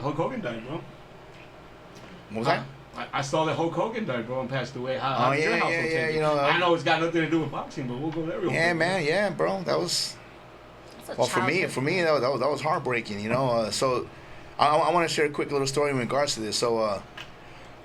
Hulk Hogan died, bro. What was that? I saw that Hulk Hogan died, bro, and passed away. How did your household take it? You know, I know it's got nothing to do with boxing, but we'll go there real quick. Yeah, man, yeah, bro. That was. Well, for me, that was heartbreaking. You know, so I want to share a quick little story in regards to this. So,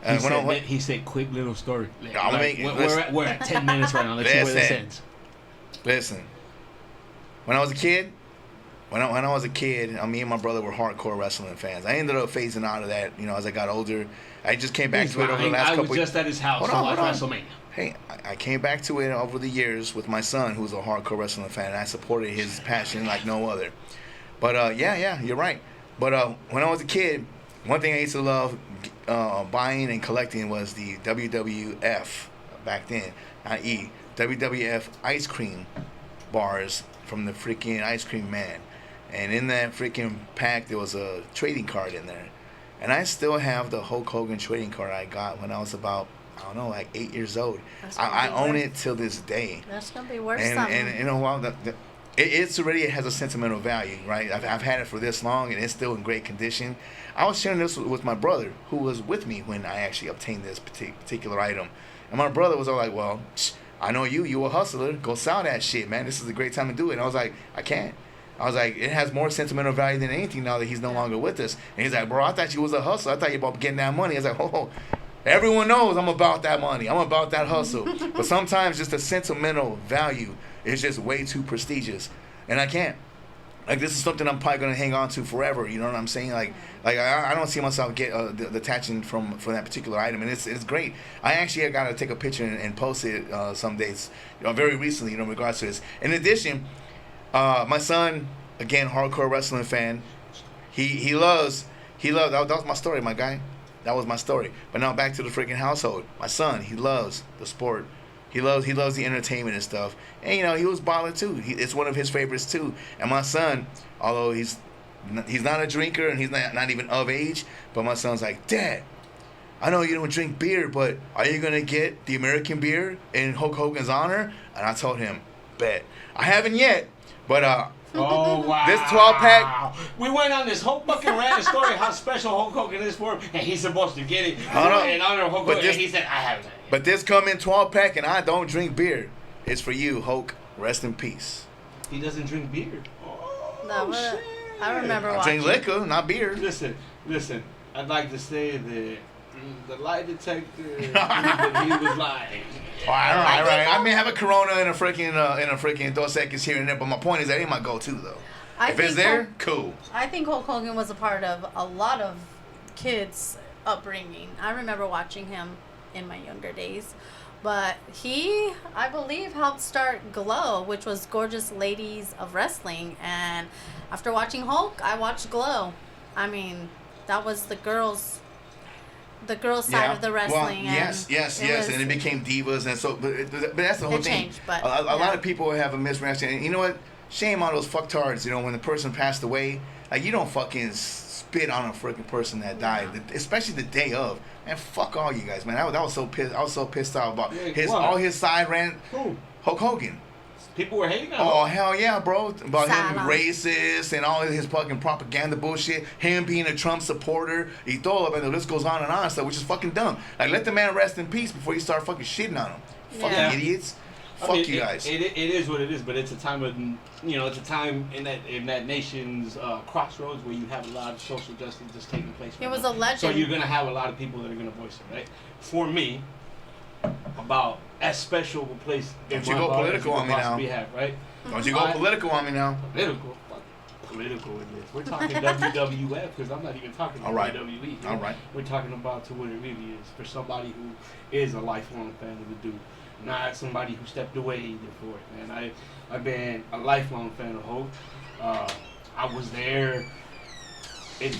he said, "Quick little story." We're at 10 minutes right now. Let's see where this ends. Listen, when I was a kid, me and my brother were hardcore wrestling fans. I ended up phasing out of that, you know, as I got older. I just came back to it over the last couple. I was just at his house to watch WrestleMania. Hey, I came back to it over the years with my son, who's a hardcore wrestling fan, and I supported his passion like no other. But yeah, you're right. But when I was a kid, one thing I used to love buying and collecting was the WWF back then, i.e. WWF ice cream bars from the freaking Ice Cream Man. And in that freaking pack, there was a trading card in there. And I still have the Hulk Hogan trading card I got when I was about, I don't know, like 8 years old. I own it till this day. That's going to be worth something. And you know, while it has a sentimental value, right? I've had it for this long, and it's still in great condition. I was sharing this with my brother, who was with me when I actually obtained this particular item. And my brother was all like, well, I know you a hustler. Go sell that shit, man. This is a great time to do it. And I was like, I can't. I was like, it has more sentimental value than anything now that he's no longer with us. And he's like, bro, I thought you was a hustler. I thought you were about getting that money. I was like, oh, everyone knows I'm about that money. I'm about that hustle. But sometimes just the sentimental value is just way too prestigious. And I can't. Like, this is something I'm probably going to hang on to forever. You know what I'm saying? Like I don't see myself detaching from that particular item. And it's great. I actually got to take a picture and post it some days, very recently, in regards to this. In addition, my son, again, hardcore wrestling fan. He loves. That was my story, my guy. That was my story. But now back to the freaking household. My son, he loves the sport. He loves the entertainment and stuff. And you know, he was balling too. It's one of his favorites too. And my son, although he's not a drinker and he's not even of age, but my son's like, Dad, I know you don't drink beer, but are you gonna get the American beer in Hulk Hogan's honor? And I told him, bet. I haven't yet. But oh wow! This 12-pack. We went on this whole fucking random story how special Hulk Hogan is for him, and he's supposed to get it in honor of Hulk Hogan. And he said, "I haven't." But this come in 12-pack, and I don't drink beer. It's for you, Hulk. Rest in peace. He doesn't drink beer. Oh no, shit! I remember I drink liquor, not beer. Listen. I'd like to say that the lie detector that he was lying. All right. I may have a Corona in a freaking Dos Equis here and there, but my point is that ain't my go-to though. If it's there, cool. I think Hulk Hogan was a part of a lot of kids' upbringing. I remember watching him in my younger days, but he, I believe, helped start Glow, which was Gorgeous Ladies of Wrestling. And after watching Hulk, I watched Glow. I mean, that was the girls' side of the wrestling. Well, yes, and it became divas, and so, but that's the whole thing. Changed, but a lot of people have a misrepresentation. You know what? Shame on those fucktards. You know, when the person passed away, like, you don't fucking spit on a freaking person that died, especially the day of. Man, fuck all you guys, man. I was so pissed. I was so pissed off about all his side ran. Who? Hulk Hogan. People were hating on him. Oh, hell yeah, bro. About him racist and all of his fucking propaganda bullshit. Him being a Trump supporter. Y todo, and the list goes on and on, stuff, which is fucking dumb. Like, let the man rest in peace before you start fucking shitting on him. Fucking idiots. Fuck you guys. It is what it is, but it's a time of, it's a time in that nation's crossroads where you have a lot of social justice just taking place. It was a legend. So you're going to have a lot of people that are going to voice it, right? For me, about as special a place. Don't you go political on me now. Right? Don't you go political on me now. Political in this. We're talking WWF because I'm not even talking about WWE. All right. We're talking about to what it really is for somebody who is a lifelong fan of the dude, not somebody who stepped away for it. Man, I've been a lifelong fan of Hulk. I was there in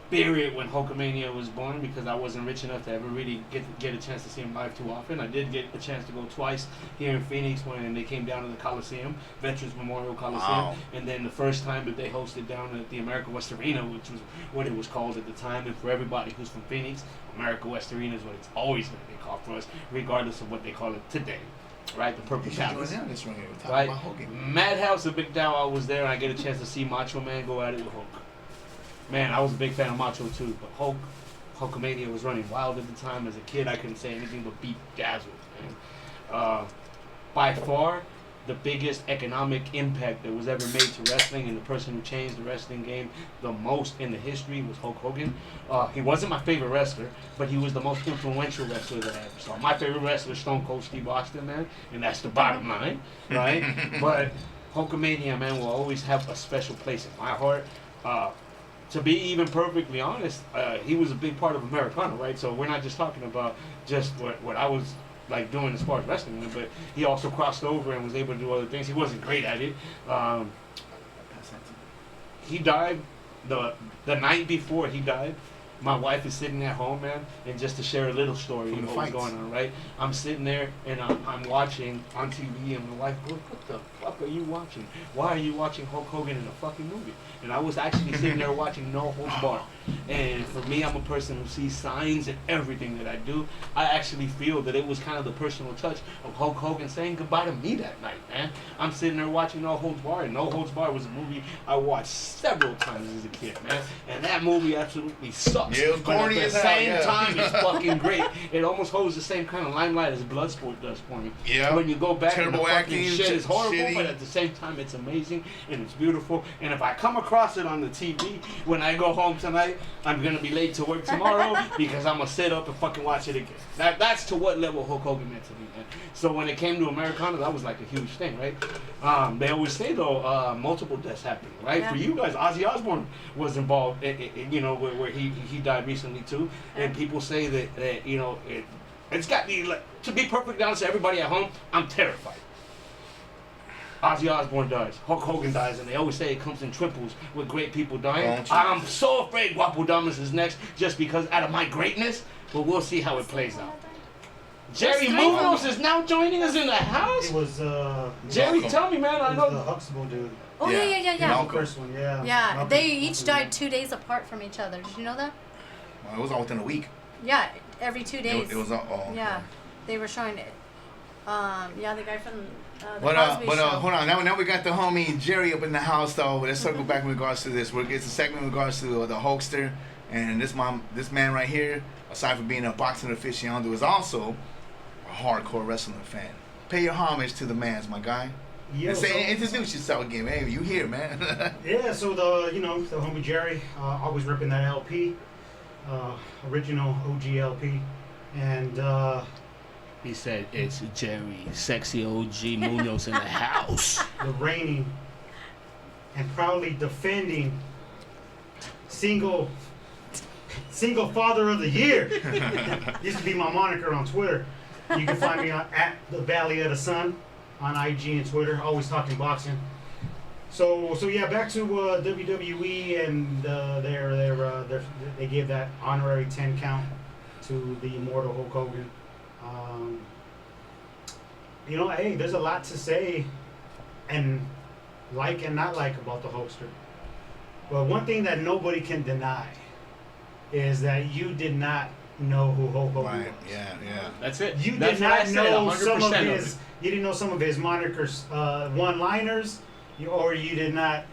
spirit when Hulkamania was born because I wasn't rich enough to ever really get a chance to see him live too often. I did get a chance to go twice here in Phoenix when they came down to the Coliseum, Veterans Memorial Coliseum, and then the first time that they hosted down at the America West Arena, which was what it was called at the time. And for everybody who's from Phoenix, America West Arena is what it's always going to be called for us, regardless of what they call it today. Right, the Purple Palace. Right, Madhouse of Big Dow. I was there, and I get a chance to see Macho Man go at it with Hulk. man, I was a big fan of Macho too, but Hulkamania was running wild at the time. As a kid, I couldn't say anything but beat Dazzle. Man. By far, the biggest economic impact that was ever made to wrestling, and the person who changed the wrestling game the most in the history was Hulk Hogan. He wasn't my favorite wrestler, but he was the most influential wrestler that I ever saw. My favorite wrestler is Stone Cold Steve Austin, man, and that's the bottom line, right? But Hulkamania, man, will always have a special place in my heart. To be even perfectly honest, he was a big part of Americana, right? So we're not just talking about just what I was like doing as far as wrestling, but he also crossed over and was able to do other things. He wasn't great at it. He died the night before he died. My wife is sitting at home, man, and just to share a little story of what's going on, right? I'm sitting there and I'm watching on TV, and my wife goes, "What the fuck are you watching? Why are you watching Hulk Hogan in a fucking movie?" And I was actually sitting there watching No Holds Barred. And for me, I'm a person who sees signs in everything that I do. I actually feel that it was kind of the personal touch of Hulk Hogan saying goodbye to me that night, man. I'm sitting there watching No Holds Barred, and No Holds Barred was a movie I watched several times as a kid, man. And that movie absolutely sucks. Yeah, it was corny at the as hell, same yeah. time, it's fucking great. It almost holds the same kind of limelight as Bloodsport does for me. Yeah. When you go back, Terrible and the acting, fucking shit is horrible, shitty. but at the same time, it's amazing and it's beautiful. And if I come across it on the TV when I go home tonight, I'm gonna be late to work tomorrow because I'm gonna sit up and fucking watch it again. That's to what level Hulk Hogan meant to me, man. So when it came to Americana, that was like a huge thing, right? They always say though, multiple deaths happening, right? Yeah. For you guys, Ozzy Osbourne was involved, you know, where he died recently too, and people say that you know it's got me like, to be perfectly honest to everybody at home, I'm terrified. Ozzy Osbourne dies, Hulk Hogan dies, and they always say it comes in triples with great people dying. I'm so afraid Guapo Damas is next just because out of my greatness, but we'll see how it plays out. Jerry Munoz is now joining us in the house? It was, Jerry, Malcolm. tell me, man, I it was the know. Huxtable dude. Oh yeah. The Malcolm. first one, yeah. Yeah, Malcolm. they each died 2 days apart from each other. Did you know that? Well, it was all within a week. Yeah, every 2 days. It was all. Oh, Yeah, they were showing it. Yeah, the guy from the But Cosby Show. hold on. Now we got the homie Jerry up in the house though. Let's circle back in regards to this. It's a segment in regards to the Hulkster, and this man right here, aside from being a boxing aficionado, is also a hardcore wrestling fan. Pay your homage to the man's, my guy. Yo, And so- introduce yourself again, man. You here, man? Yeah, so the homie Jerry, always ripping that LP, original OG LP, and He said it's Jerry, sexy OG Munoz in the house. the reigning and proudly defending single father of the year. Used to be my moniker on Twitter. You can find me at the Valley of the Sun on IG and Twitter. Always talking boxing. So yeah, back to WWE, and they gave that honorary 10 count to the immortal Hulk Hogan. You know, hey, there's a lot to say and like and not like about the Hulkster. But one thing that nobody can deny is that you did not know who Hulk Hogan Right. was. Yeah. That's it. You That's did what I not said, know 100% some of of his. it. You didn't know some of his monikers, one-liners, or you did not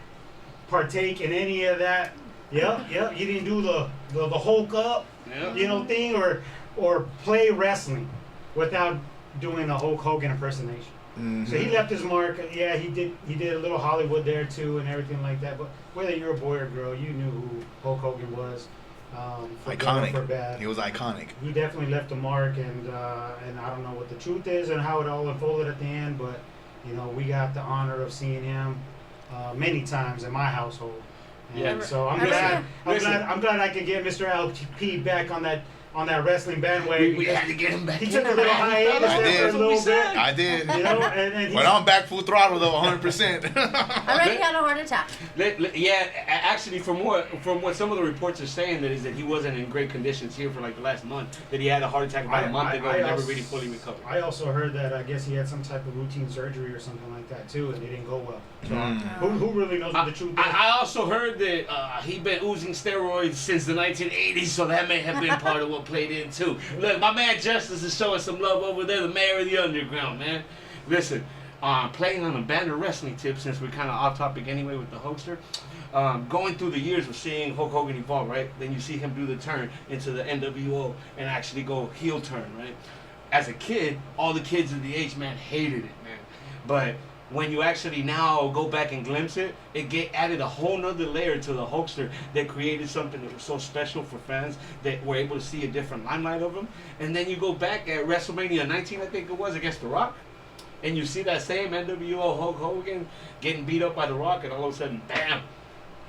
partake in any of that. Yep. You didn't do the Hulk up, Yeah. thing, or play wrestling without doing a Hulk Hogan impersonation. Mm-hmm. So he left his mark. Yeah, he did a little Hollywood there too and everything like that. But whether you're a boy or girl, you knew who Hulk Hogan was. For good or for bad. He was iconic. He definitely left a mark, and I don't know what the truth is and how it all unfolded at the end, but we got the honor of seeing him many times in my household. And Yeah. so I'm Listen, glad I could get Mr. LP back on that wrestling bandwagon. We had to get him back. He took a little hiatus I there did. for a little bit. I did. And he's, But I'm back full throttle though, 100%. I already had a heart attack. Yeah, actually, from what some of the reports are saying, that he wasn't in great conditions here for like the last month. That he had a heart attack about a month ago and never really fully recovered. I also heard that I guess he had some type of routine surgery or something like that too, and it didn't go well. So who really knows what the truth is? I also heard that he'd been oozing steroids since the 1980s, so that may have been part of what played in too. Look, my man Justice is showing some love over there, the mayor of the underground, man. Listen, playing on a banner wrestling tip, since we're kind of off topic anyway with the Hulkster. going through the years of seeing Hulk Hogan evolve, right? Then you see him do the turn into the NWO and actually go heel turn, right? As a kid, all the kids of the age, man, hated it, man. But when you actually now go back and glimpse it, added a whole nother layer to the Hulkster that created something that was so special for fans that were able to see a different limelight of him. And then you go back at WrestleMania 19, I think it was, against The Rock, and you see that same NWO Hulk Hogan getting beat up by The Rock, and all of a sudden, bam,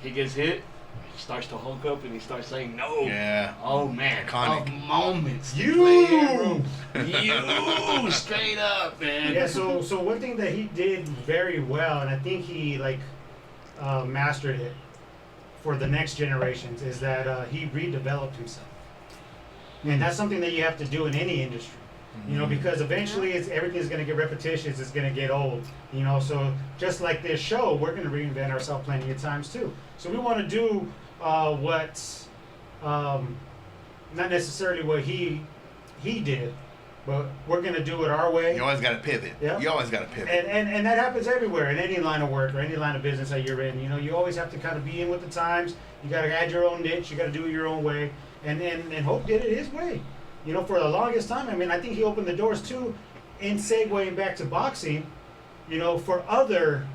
he gets hit. He starts to hulk up and he starts saying no. Yeah. Oh man. Iconic. Of moments. to You! play in, bro. You straight up, man. Yeah, so one thing that he did very well, and I think he mastered it for the next generations, is that he redeveloped himself. And that's something that you have to do in any industry. You know, because eventually everything's going to get repetitious, it's going to get old. You know, so just like this show, we're going to reinvent ourselves plenty of times too. So we want to do what's not necessarily what he did, but we're going to do it our way. You always got to pivot. Yeah. You always got to pivot. And that happens everywhere, in any line of work or any line of business that you're in. You know, you always have to kind of be in with the times. You got to add your own niche. You got to do it your own way. And Hope did it his way. You know, for the longest time, I mean, I think he opened the doors too, in segueing back to boxing, you know, for other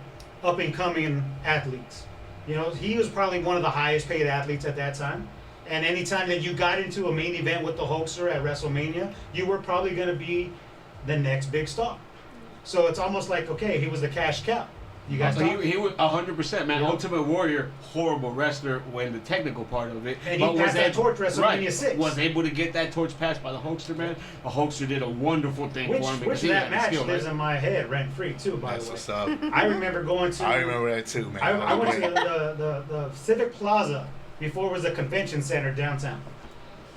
up-and-coming athletes. You know, he was probably one of the highest paid athletes at that time. And anytime that you got into a main event with the Hulkster at WrestleMania, you were probably going to be the next big star. So it's almost like, okay, he was the cash cow. You guys He was 100%, man. Yeah. Ultimate Warrior, horrible wrestler when the technical part of it. And he passed that torch WrestleMania 6. Was able to get that torch passed by the Hulkster, man. The Hulkster did a wonderful thing for him. Which because he that had the match skill, lives right? in my head rent-free too, by That's the way. what's up. I remember going to... I remember that too, man. I went to the Civic Plaza before it was a convention center downtown.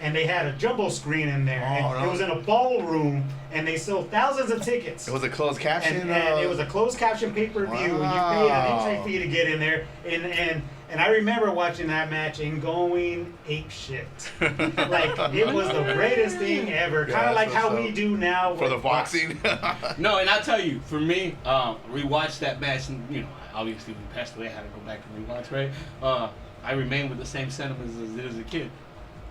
And they had a jumbo screen in there. Oh, and no. It was in a ballroom, and they sold thousands of tickets. It was a closed caption. And it was a closed caption pay-per-view, and you paid an entry fee to get in there. And I remember watching that match and going ape shit. Like, it was the greatest thing ever. Yeah, Kind of like that's how what's we up. do now For with the boxing. No, and I'll tell you, for me, rewatch that match, and you know, obviously when we passed away, I had to go back and rewatch, right? I remain with the same sentiments as I did as a kid.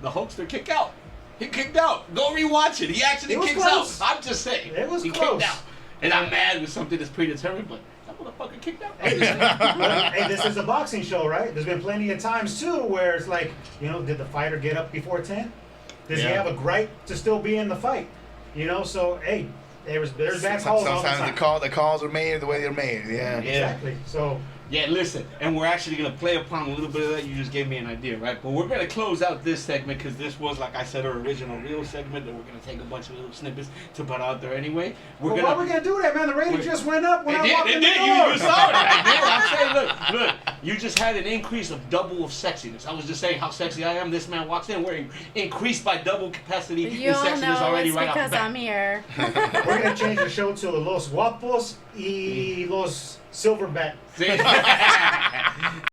The Hulkster kicked out. He kicked out. Go rewatch it. He actually It was kicks close. out. I'm just saying. It was he close. kicked out. And I'm mad with something that's predetermined, but that motherfucker kicked out. Hey, this is a boxing show, right? There's been plenty of times too where it's like, you know, did the fighter get up before 10? Does he Yeah. have a gripe to still be in the fight? You know, so hey, there's bad calls all the Sometimes time. the calls are made the way they're made. Yeah. Exactly. So Yeah, listen, and we're actually going to play upon a little bit of that. You just gave me an idea, right? But we're going to close out this segment because this was, like I said, our original real segment that we're going to take a bunch of little snippets to put out there anyway. why are we gonna do that, man? The rating just went up when I walked in the It did. door. You saw it. I did. I'm saying, look, you just had an increase of double of sexiness. I was just saying how sexy I am. This man walks in, we're increased by double capacity You in all sexiness know already it's right off the because bat. I'm here. We're gonna change the show to Los Guapos y Los Silverback. See?